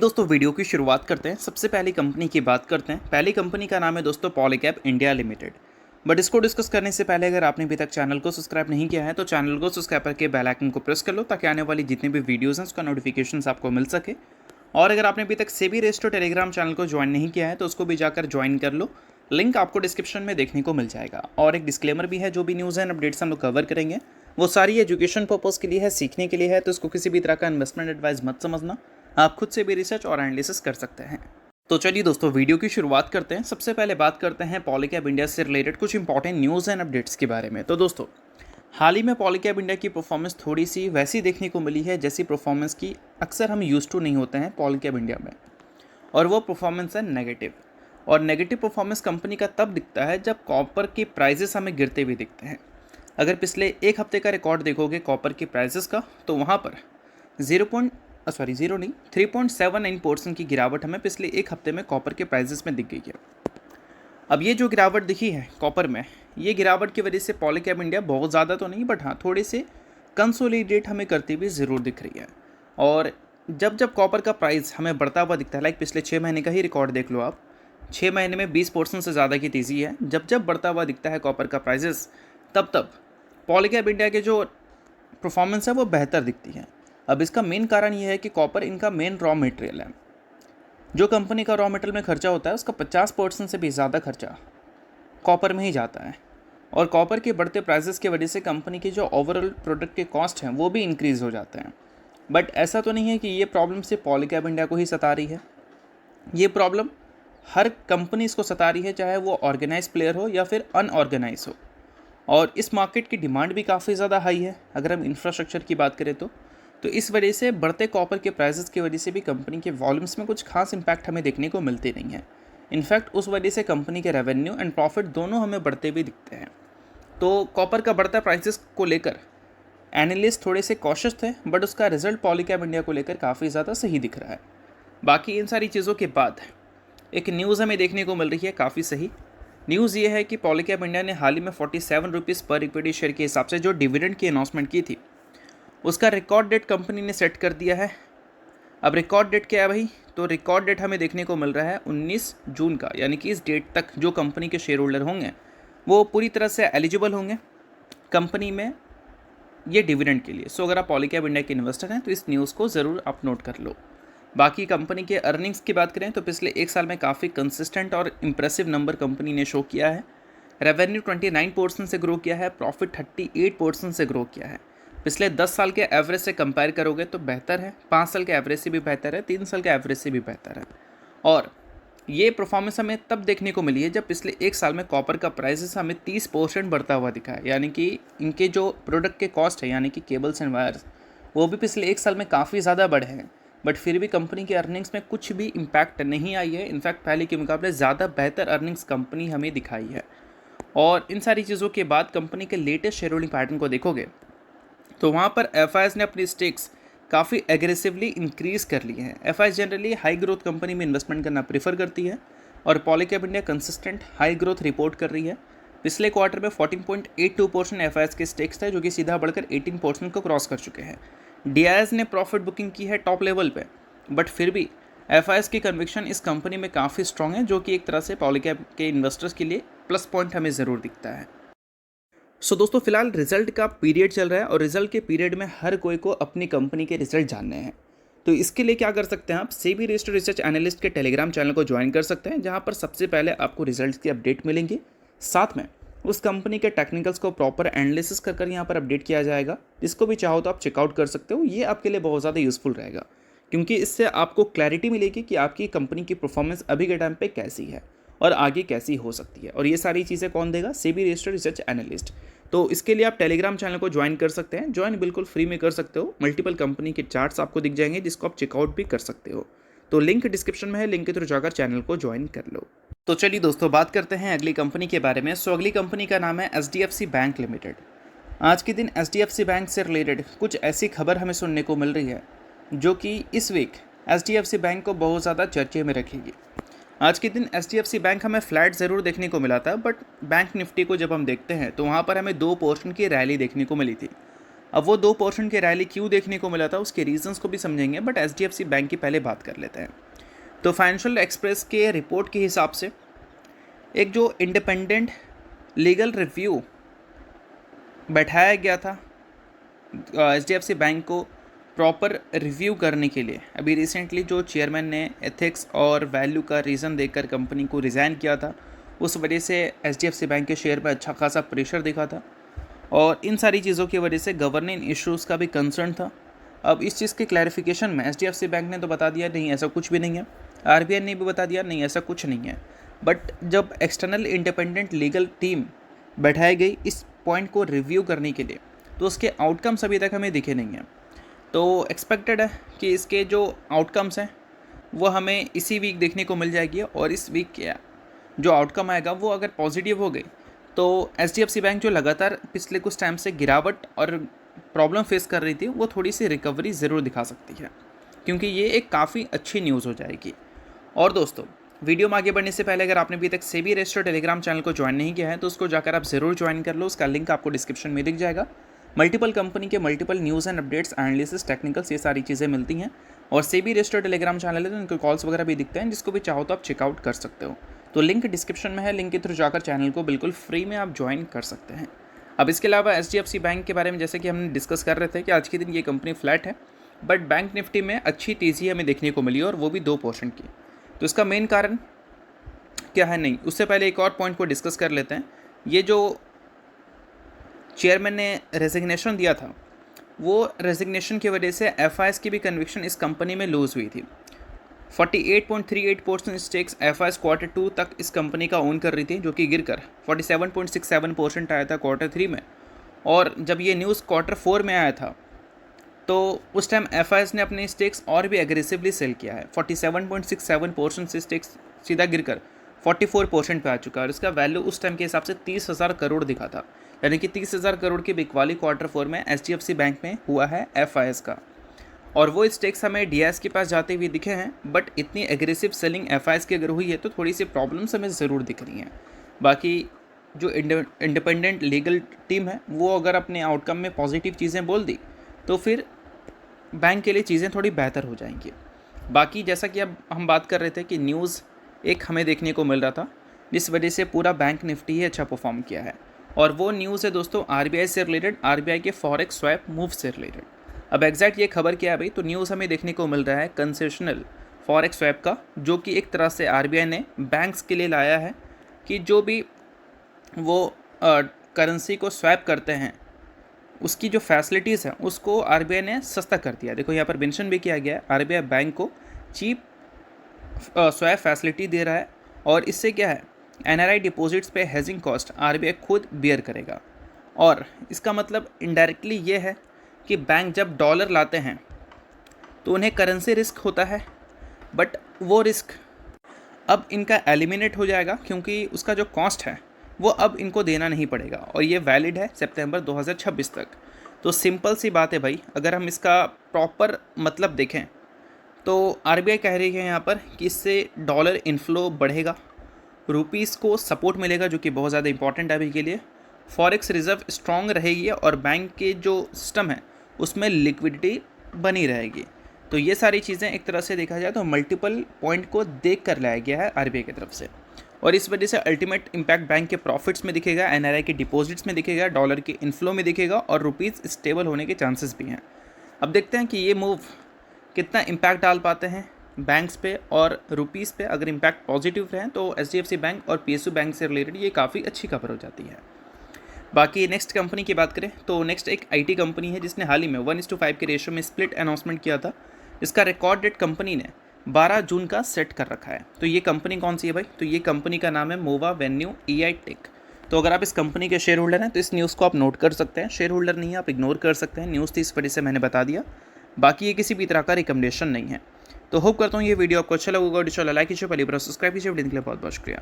दोस्तों वीडियो की शुरुआत करते हैं। सबसे पहली कंपनी की बात करते हैं। पहली कंपनी का नाम है दोस्तों पॉलीकैब इंडिया लिमिटेड। बट इसको डिस्कस करने से पहले अगर आपने अभी तक चैनल को सब्सक्राइब नहीं किया है तो चैनल को सब्सक्राइब करके बेल आइकन को प्रेस कर लो ताकि आने वाली जितनी भी वीडियोज़ हैं उसका नोटिफिकेशन आपको मिल सके। और अगर आपने अभी तक सेबी रजिस्टर्ड टेलीग्राम चैनल को ज्वाइन नहीं किया है तो उसको भी जाकर ज्वाइन कर लो। लिंक आपको डिस्क्रिप्शन में देखने को मिल जाएगा। और एक डिस्क्लेमर भी है, जो भी न्यूज़ एंड अपडेट्स हम लोग कवर करेंगे वो सारी एजुकेशन पर्पज़ के लिए है, सीखने के लिए है, तो इसको किसी भी तरह का इन्वेस्टमेंट एडवाइस मत समझना। आप खुद से भी रिसर्च और एनालिसिस कर सकते हैं। तो चलिए दोस्तों वीडियो की शुरुआत करते हैं। सबसे पहले बात करते हैं पॉलीकैब इंडिया से रिलेटेड कुछ इंपॉर्टेंट न्यूज़ एंड अपडेट्स के बारे में। तो दोस्तों हाल ही में पॉलीकैब इंडिया की परफॉर्मेंस थोड़ी सी वैसी देखने को मिली है जैसी परफॉर्मेंस की अक्सर हम यूज टू नहीं होते हैं पॉलीकैब इंडिया में, और वो परफॉर्मेंस है नेगेटिव। और नेगेटिव परफॉर्मेंस कंपनी का तब दिखता है जब कॉपर के प्राइजेस हमें गिरते हुए दिखते हैं। अगर पिछले एक हफ्ते का रिकॉर्ड देखोगे कॉपर के प्राइजेस का, तो वहाँ पर 3.79% की गिरावट हमें पिछले एक हफ्ते में कॉपर के प्राइजेस में दिख गई है। अब ये जो गिरावट दिखी है कॉपर में, ये गिरावट की वजह से पॉलीकैब इंडिया बहुत ज़्यादा तो नहीं, बट हाँ थोड़े से कंसोलिडेट हमें करती हुई ज़रूर दिख रही है। और जब जब कॉपर का प्राइस हमें बढ़ता हुआ दिखता है, लाइक पिछले 6 महीने का ही रिकॉर्ड देख लो आप, 6 महीने में 20% से ज़्यादा की तेज़ी है। जब जब बढ़ता हुआ दिखता है कॉपर का प्राइजेस, तब तब पॉलीकैब इंडिया के जो परफॉर्मेंस है वो बेहतर दिखती है। अब इसका मेन कारण ये है कि कॉपर इनका मेन रॉ मटेरियल है। जो कंपनी का रॉ मटेरियल में खर्चा होता है उसका 50% से भी ज़्यादा खर्चा कॉपर में ही जाता है। और कॉपर के बढ़ते प्राइसेस की वजह से कंपनी की जो ओवरऑल प्रोडक्ट के कॉस्ट हैं वो भी इंक्रीज़ हो जाते हैं। बट ऐसा तो नहीं है कि ये प्रॉब्लम सिर्फ पॉलीकैब इंडिया को ही सता रही है। ये प्रॉब्लम हर कंपनी इसको सता रही है, चाहे वो ऑर्गेनाइज प्लेयर हो या फिर अनऑर्गेनाइज हो। और इस मार्केट की डिमांड भी काफ़ी ज़्यादा हाई है अगर हम इंफ्रास्ट्रक्चर की बात करें तो इस वजह से बढ़ते कॉपर के प्राइसेस की वजह से भी कंपनी के वॉल्यूम्स में कुछ खास इंपैक्ट हमें देखने को मिलते नहीं है। इनफैक्ट उस वजह से कंपनी के रेवेन्यू एंड प्रॉफिट दोनों हमें बढ़ते हुए दिखते हैं। तो कॉपर का बढ़ता प्राइसेस को लेकर एनालिस्ट थोड़े से कॉशियस थे, बट उसका रिजल्ट पॉलीकैब इंडिया को लेकर काफ़ी ज़्यादा सही दिख रहा है। बाकी इन सारी चीज़ों के बाद एक न्यूज़ हमें देखने को मिल रही है काफ़ी सही। न्यूज़ ये है कि पॉलीकैब इंडिया ने हाल ही में 47 रुपीज़ पर इक्विटी शेयर के हिसाब से जो डिविडेंड की अनाउंसमेंट की थी उसका रिकॉर्ड डेट कंपनी ने सेट कर दिया है। अब रिकॉर्ड डेट क्या है भाई? तो रिकॉर्ड डेट हमें देखने को मिल रहा है 19 जून का, यानी कि इस डेट तक जो कंपनी के शेयर होल्डर होंगे वो पूरी तरह से एलिजिबल होंगे कंपनी में ये डिविडेंड के लिए। सो अगर आप पॉलीकैब इंडिया के इन्वेस्टर हैं तो इस न्यूज़ को ज़रूर आप नोट कर लो। बाकी कंपनी के अर्निंग्स की बात करें तो पिछले एक साल में काफ़ी कंसिस्टेंट और इम्प्रेसिव नंबर कंपनी ने शो किया है। रेवेन्यू 29% से ग्रो किया है, प्रॉफिट 38% से ग्रो किया है। पिछले 10 साल के एवरेज से कंपेयर करोगे तो बेहतर है, 5 साल के एवरेज से भी बेहतर है, 3 साल के एवरेज से भी बेहतर है। और ये परफॉर्मेंस हमें तब देखने को मिली है जब पिछले एक साल में कॉपर का प्राइसेस हमें 30% बढ़ता हुआ दिखा है। यानी कि इनके जो प्रोडक्ट के कॉस्ट है, यानी कि केबल्स एंड वायर्स, वो भी पिछले एक साल में काफ़ी ज़्यादा बढ़े हैं। बट फिर भी कंपनी के अर्निंग्स में कुछ भी इम्पैक्ट नहीं आई है। इनफैक्ट पहले के मुकाबले ज़्यादा बेहतर अर्निंग्स कंपनी हमें दिखाई है। और इन सारी चीज़ों के बाद कंपनी के लेटेस्ट शेयर होल्डिंग पैटर्न को देखोगे तो वहाँ पर एफआईएस ने अपनी स्टेक्स काफ़ी एग्रेसिवली इंक्रीज़ कर लिए हैं। FIS generally high growth company में इन्वेस्टमेंट करना प्रेफर करती है और Polycab India consistent high growth report कर रही है। पिछले क्वार्टर में 14.82% एफआईएस के स्टेक्स थे, जो कि सीधा बढ़कर 18% को क्रॉस कर चुके हैं। डीआईएस ने प्रॉफिट बुकिंग की है टॉप लेवल पे, बट फिर भी एफआईएस की कन्विक्शन इस कंपनी में काफ़ी स्ट्रॉन्ग है, जो कि एक तरह से पॉलीकैब के इन्वेस्टर्स के लिए प्लस पॉइंट हमें ज़रूर दिखता है। सो दोस्तों फिलहाल रिजल्ट का पीरियड चल रहा है और रिजल्ट के पीरियड में हर कोई को अपनी कंपनी के रिजल्ट जानने हैं। तो इसके लिए क्या कर सकते हैं, आप सेबी रजिस्टर्ड रिसर्च एनालिस्ट के टेलीग्राम चैनल को ज्वाइन कर सकते हैं, जहां पर सबसे पहले आपको रिजल्ट की अपडेट मिलेंगी। साथ में उस कंपनी के टेक्निकल्स को प्रॉपर एनालिसिस कर यहाँ पर अपडेट किया जाएगा। जिसको भी चाहो तो आप चेकआउट कर सकते हो। ये आपके लिए बहुत ज़्यादा यूजफुल रहेगा, क्योंकि इससे आपको क्लैरिटी मिलेगी कि आपकी कंपनी की परफॉर्मेंस अभी के टाइम पे कैसी है और आगे कैसी हो सकती है। और ये सारी चीज़ें कौन देगा? SEBI registered research analyst. तो इसके लिए आप टेलीग्राम चैनल को ज्वाइन कर सकते हैं। ज्वाइन बिल्कुल फ्री में कर सकते हो। मल्टीपल कंपनी के चार्ट्स आपको दिख जाएंगे जिसको आप चेकआउट भी कर सकते हो। तो लिंक डिस्क्रिप्शन में है, लिंक के थ्रू जाकर चैनल को ज्वाइन कर लो। तो चलिए दोस्तों बात करते हैं अगली कंपनी के बारे में। सो अगली कंपनी का नाम है एचडीएफसी बैंक लिमिटेड। आज के दिन एचडीएफसी बैंक से रिलेटेड कुछ ऐसी खबर हमें सुनने को मिल रही है जो कि इस वीक एचडीएफसी बैंक को बहुत ज़्यादा चर्चे में रखेगी। आज के दिन एचडीएफसी बैंक हमें फ्लैट ज़रूर देखने को मिला था, बट बैंक निफ्टी को जब हम देखते हैं तो वहाँ पर हमें 2% की रैली देखने को मिली थी। अब वो 2% की रैली क्यों देखने को मिला था, उसके रीजंस को भी समझेंगे, बट एचडीएफसी बैंक की पहले बात कर लेते हैं। तो फाइनेंशियल एक्सप्रेस के रिपोर्ट के हिसाब से एक जो इंडिपेंडेंट लीगल रिव्यू बैठाया गया था एचडीएफसी बैंक को प्रॉपर रिव्यू करने के लिए, अभी रिसेंटली जो चेयरमैन ने एथिक्स और वैल्यू का रीज़न देकर कंपनी को रिज़ाइन किया था, उस वजह से एचडीएफसी बैंक के शेयर पर अच्छा खासा प्रेशर दिखा था और इन सारी चीज़ों की वजह से गवर्निंग इश्यूज़ का भी कंसर्न था। अब इस चीज़ के क्लैरिफिकेशन में एचडीएफसी बैंक ने तो बता दिया नहीं ऐसा कुछ भी नहीं है, आरबीआई ने भी बता दिया नहीं ऐसा कुछ नहीं है, बट जब एक्सटर्नल इंडिपेंडेंट लीगल टीम बैठाई गई इस पॉइंट को रिव्यू करने के लिए, तो उसके आउटकम्स अभी तक हमें दिखे नहीं हैं। तो एक्सपेक्टेड है कि इसके जो आउटकम्स हैं वो हमें इसी वीक देखने को मिल जाएगी और इस वीक क्या जो आउटकम आएगा वो अगर पॉजिटिव हो गई तो एचडीएफसी बैंक जो लगातार पिछले कुछ टाइम से गिरावट और प्रॉब्लम फेस कर रही थी वो थोड़ी सी रिकवरी ज़रूर दिखा सकती है, क्योंकि ये एक काफ़ी अच्छी न्यूज़ हो जाएगी। और दोस्तों, वीडियो में आगे बढ़ने से पहले अगर आपने अभी तक सेबी रजिस्टर्ड टेलीग्राम चैनल को ज्वाइन नहीं किया है तो उसको जाकर आप ज़रूर ज्वाइन कर लो, उसका लिंक आपको डिस्क्रिप्शन में दिख जाएगा। मल्टीपल कंपनी के multiple news and updates, analysis, technicals, ये सारी चीज़ें मिलती हैं और सेबी रजिस्टर्ड टेलीग्राम चैनल है तो उनके कॉल्स वगैरह भी दिखते हैं, जिसको भी चाहो तो आप चेकआउट कर सकते हो। तो लिंक डिस्क्रिप्शन में है, लिंक के थ्रू जाकर चैनल को बिल्कुल फ्री में आप ज्वाइन कर सकते हैं। अब इसके अलावा एचडीएफसी बैंक के बारे में जैसे कि हमने डिस्कस कर रहे थे कि आज के दिन ये कंपनी फ्लैट है, बट बैंक निफ्टी में अच्छी तेज़ी हमें देखने को मिली और वो भी 2% की। तो इसका मेन कारण क्या है, नहीं उससे पहले एक और पॉइंट को डिस्कस कर लेते हैं। ये जो चेयरमैन ने रेजिग्नेशन दिया था, वो रेजिग्नेशन की वजह से एफआईएस की भी कन्विक्शन इस कंपनी में लूज़ हुई थी। 48.38% स्टेक्स एफआईएस Q2 तक इस कंपनी का ओन कर रही थी, जो कि गिरकर 47.67% आया था Q3 में। और जब ये न्यूज़ Q4 में आया था तो उस टाइम एफआईएस ने अपने स्टेक्स और भी एग्रेसिवली सेल किया है। 47.67% से स्टेक्स सीधा गिरकर 44% पे आ चुका है और इसका वैल्यू उस टाइम के हिसाब से 30,000 करोड़ दिखा था, यानी कि 30,000 करोड़ की बिकवाली Q4 में एचडीएफसी बैंक में हुआ है एफआईएस का। और वो स्टेक्स हमें डीआईएस के पास जाते हुए दिखे हैं, बट इतनी एग्रेसिव सेलिंग एफआईएस की अगर हुई है तो थोड़ी सी प्रॉब्लम्स हमें ज़रूर दिख रही हैं। बाकी जो इंडिपेंडेंट लीगल टीम है वो अगर अपने आउटकम में पॉजिटिव चीज़ें बोल दी तो फिर बैंक के लिए चीज़ें थोड़ी बेहतर हो जाएंगी। बाकी जैसा कि अब हम बात कर रहे थे कि न्यूज़ एक हमें देखने को मिल रहा था जिस वजह से पूरा बैंक निफ्टी ही अच्छा परफॉर्म किया है, और वो न्यूज़ है दोस्तों आरबीआई से रिलेटेड, आरबीआई के फॉरेक्स स्वैप मूव से रिलेटेड। अब एग्जैक्ट ये खबर क्या है भाई, तो न्यूज़ हमें देखने को मिल रहा है कंसेशनल फॉरेक्स स्वैप का, जो कि एक तरह से आरबीआई ने बैंक्स के लिए लाया है कि जो भी वो करेंसी को स्वैप करते हैं उसकी जो फैसिलिटीज़ हैं उसको आरबीआई ने सस्ता कर दिया। देखो यहाँ पर मेंशन भी किया गया है, आरबीआई बैंक को चीप स्वैप फैसिलिटी दे रहा है और इससे क्या है, एनआरआई डिपॉजिट्स पे हेजिंग कॉस्ट आरबीआई खुद बियर करेगा। और इसका मतलब इनडायरेक्टली ये है कि बैंक जब डॉलर लाते हैं तो उन्हें करेंसी रिस्क होता है, बट वो रिस्क अब इनका एलिमिनेट हो जाएगा क्योंकि उसका जो कॉस्ट है वो अब इनको देना नहीं पड़ेगा और ये वैलिड है सितंबर 2026 तक। तो सिंपल सी बात है भाई, अगर हम इसका प्रॉपर मतलब देखें तो आरबीआई कह रही है यहाँ पर कि इससे डॉलर इनफ्लो बढ़ेगा, रुपीस को सपोर्ट मिलेगा जो कि बहुत ज़्यादा इंपॉर्टेंट है अभी के लिए, फॉरेक्स रिजर्व स्ट्रॉन्ग रहेगी और बैंक के जो सिस्टम है उसमें लिक्विडिटी बनी रहेगी। तो ये सारी चीज़ें एक तरह से देखा जाए तो मल्टीपल पॉइंट को देख कर लाया गया है आरबीआई की तरफ से, और इस वजह से अल्टीमेट इम्पैक्ट बैंक के प्रॉफिट्स में दिखेगा, एनआरआई के डिपॉजिट्स में दिखेगा, डॉलर के इन्फ्लो में दिखेगा और रुपीस स्टेबल होने के चांसेस भी हैं। अब देखते हैं कि ये मूव कितना इम्पैक्ट डाल पाते हैं बैंक्स पे और रुपीस पे। अगर इम्पैक्ट पॉजिटिव रहें तो एचडीएफसी बैंक और पीएसयू बैंक से रिलेटेड ये काफ़ी अच्छी खबर हो जाती है। बाकी नेक्स्ट कंपनी की बात करें तो नेक्स्ट एक आईटी कंपनी है जिसने हाल ही में 1:5 के रेशियो में स्प्लिट अनाउंसमेंट किया था। इसका रिकॉर्ड डेट कंपनी ने 12 जून का सेट कर रखा है। तो ये कंपनी कौन सी है भाई, तो ये कंपनी का नाम है मोवा वेन्यू ईआई टेक। तो अगर आप इस कंपनी के शेयर होल्डर हैं तो इस न्यूज़ को आप नोट कर सकते हैं, शेयर होल्डर नहीं है आप इग्नोर कर सकते हैं, न्यूज़ थी इस वजह से मैंने बता दिया, बाकी ये किसी भी तरह का रिकमेंडेशन नहीं है। तो होप करता हूँ ये वीडियो आपको अच्छा लगेगा, लाइक कीजिए, पहली बार सब्सक्राइब कीजिए, वीडियो के लिए बहुत बहुत शुक्रिया।